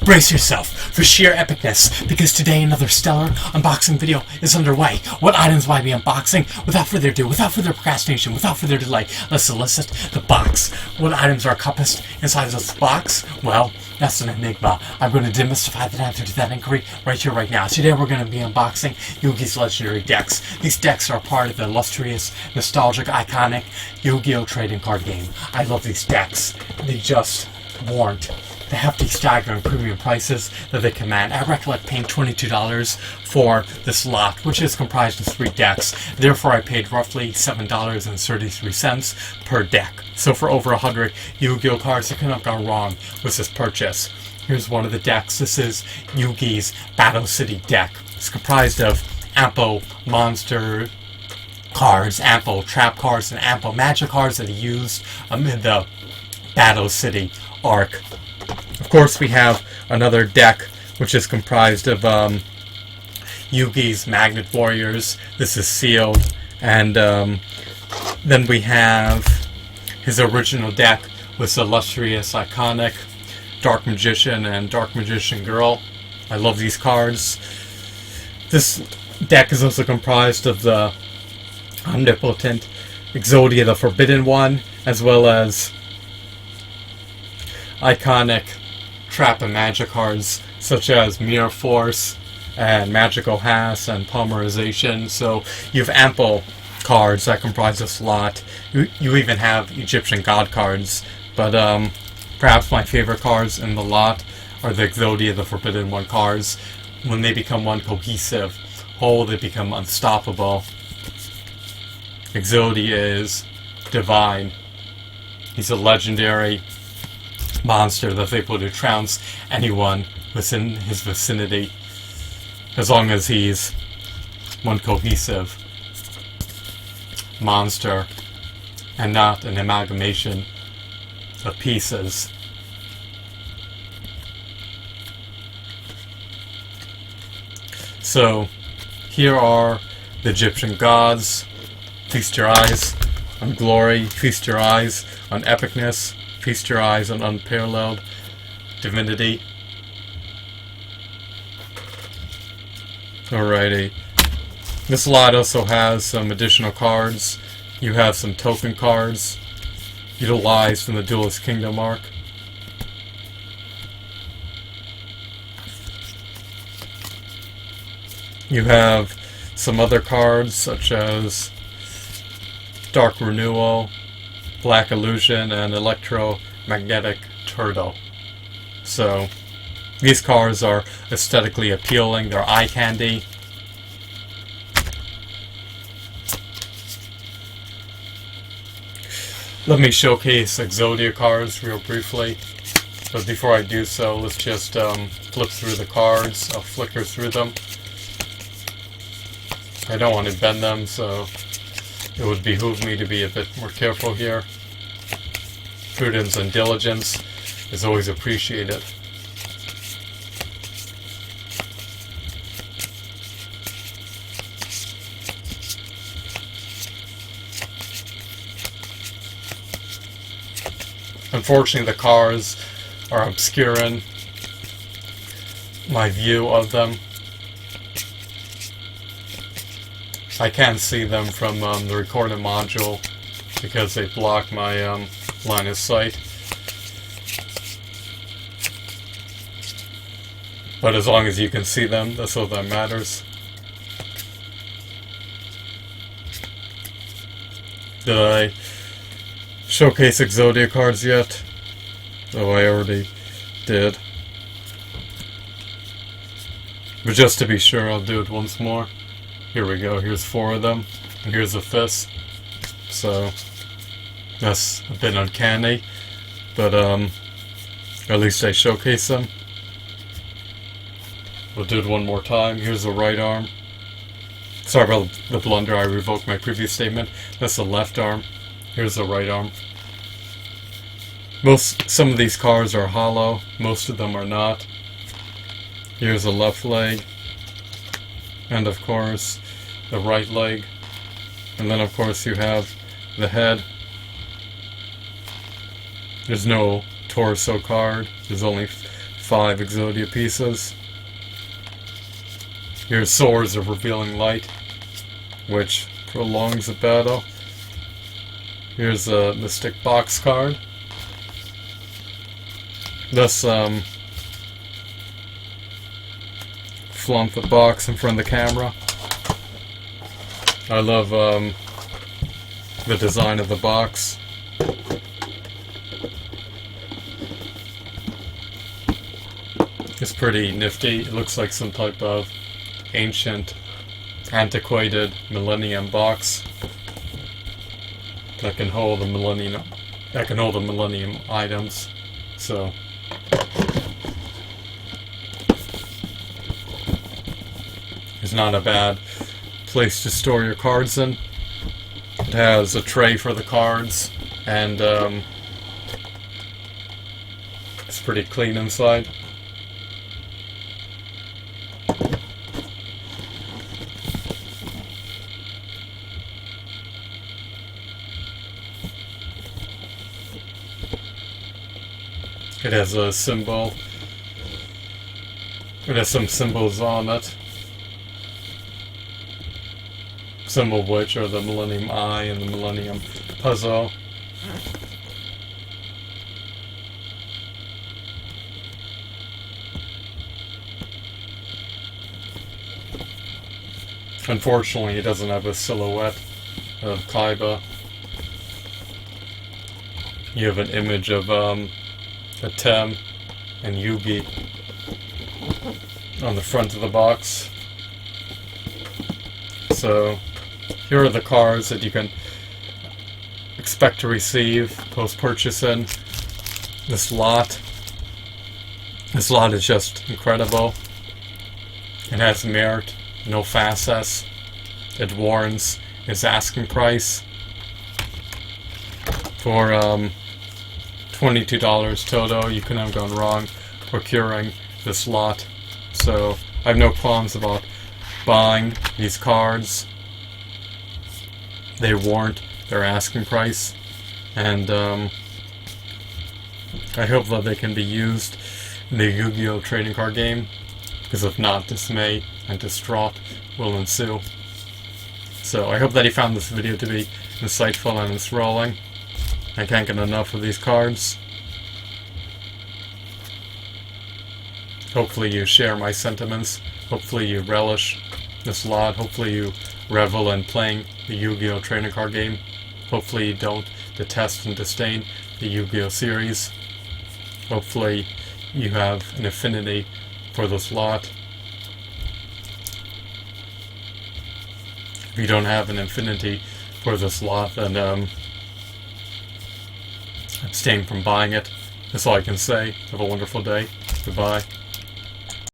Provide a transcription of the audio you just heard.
Brace yourself for sheer epicness, because today another stellar unboxing video is underway. What items will I be unboxing? Without further ado, without further procrastination, without further delay, let's solicit the box. What items are encompassed inside this box? Well, that's an enigma. I'm going to demystify the answer to that inquiry right here, right now. Today we're going to be unboxing Yugi's legendary decks. These decks are part of the illustrious, nostalgic, iconic Yu-Gi-Oh! Trading card game. I love these decks. They just warrant the hefty, staggering premium prices that they command. I recollect paying $22 for this lot, which is comprised of 3 decks. Therefore, I paid roughly $7.33 per deck. So for over 100 Yu-Gi-Oh! Cards, I couldn't have gone wrong with this purchase. Here's one of the decks. This is Yugi's Battle City deck. It's comprised of ample monster cards, ample trap cards, and ample magic cards that he used in the Battle City arc. Of course, we have another deck which is comprised of Yugi's Magnet Warriors. This is sealed. And then we have his original deck with the illustrious, iconic Dark Magician and Dark Magician Girl. I love these cards. This deck is also comprised of the omnipotent Exodia, the Forbidden One, as well as iconic trap and magic cards such as Mirror Force and Magical Has and Polymerization. So you have ample cards that comprise this lot. You even have Egyptian god cards, but perhaps my favorite cards in the lot are the Exodia, the Forbidden One cards. When they become one cohesive whole, they become unstoppable. Exodia is divine. He's a legendary monster that's able to trounce anyone within his vicinity, as long as he's one cohesive monster and not an amalgamation of pieces. So here are the Egyptian gods. Feast your eyes on glory, feast your eyes on epicness, feast your eyes on unparalleled divinity. Alrighty. This lot also has some additional cards. You have some token cards utilized from the Duelist Kingdom arc. You have some other cards such as Dark Renewal, Black Illusion, and Electromagnetic Turtle. So these cards are aesthetically appealing. They're eye candy. Let me showcase Exodia cards real briefly. But before I do so, let's just flip through the cards. I'll flicker through them. I don't want to bend them, so it would behoove me to be a bit more careful here. Prudence and diligence is always appreciated. Unfortunately, the cards are obscuring my view of them. I can't see them from the recording module because they block my line of sight. But as long as you can see them, that's all that matters. Did I showcase Exodia cards yet? Oh, I already did. But just to be sure, I'll do it once more. Here we go, here's 4 of them, and here's a 5th. So that's a bit uncanny, but at least I showcase them. We'll do it one more time. Here's the right arm. Sorry about the blunder, I revoked my previous statement. That's the left arm. Here's the right arm. Some of these cards are hollow, most of them are not. Here's the left leg, and of course the right leg, and then of course you have the head. There's no torso card, there's only 5 Exodia pieces. Here's Swords of Revealing Light, which prolongs the battle. Here's a Mystic Box card. This flump the box in front of the camera. I love the design of the box. It's pretty nifty. It looks like some type of ancient, antiquated Millennium box that can hold the Millennium items. So it's not a bad place to store your cards in. It has a tray for the cards, and it's pretty clean inside. It has a symbol. It has some symbols on it. Some of which are the Millennium Eye and the Millennium Puzzle. Unfortunately, it doesn't have a silhouette of Kaiba. You have an image of Tem and Yugi on the front of the box. So here are the cards that you can expect to receive post-purchasing. This lot is just incredible. It has merit, no facets. It warrants its asking price for $22 total. You couldn't have gone wrong procuring this lot. So I have no qualms about buying these cards. They warrant their asking price, and I hope that they can be used in the Yu-Gi-Oh! Trading card game, because if not, dismay and distraught will ensue. So I hope that you found this video to be insightful and enthralling. I can't get enough of these cards. Hopefully you share my sentiments. Hopefully you relish this lot. Hopefully you revel in playing the Yu-Gi-Oh! Trading card game. Hopefully you don't detest and disdain the Yu-Gi-Oh! Series. Hopefully you have an affinity for this lot. If you don't have an affinity for this lot, then abstain from buying it. That's all I can say. Have a wonderful day. Goodbye.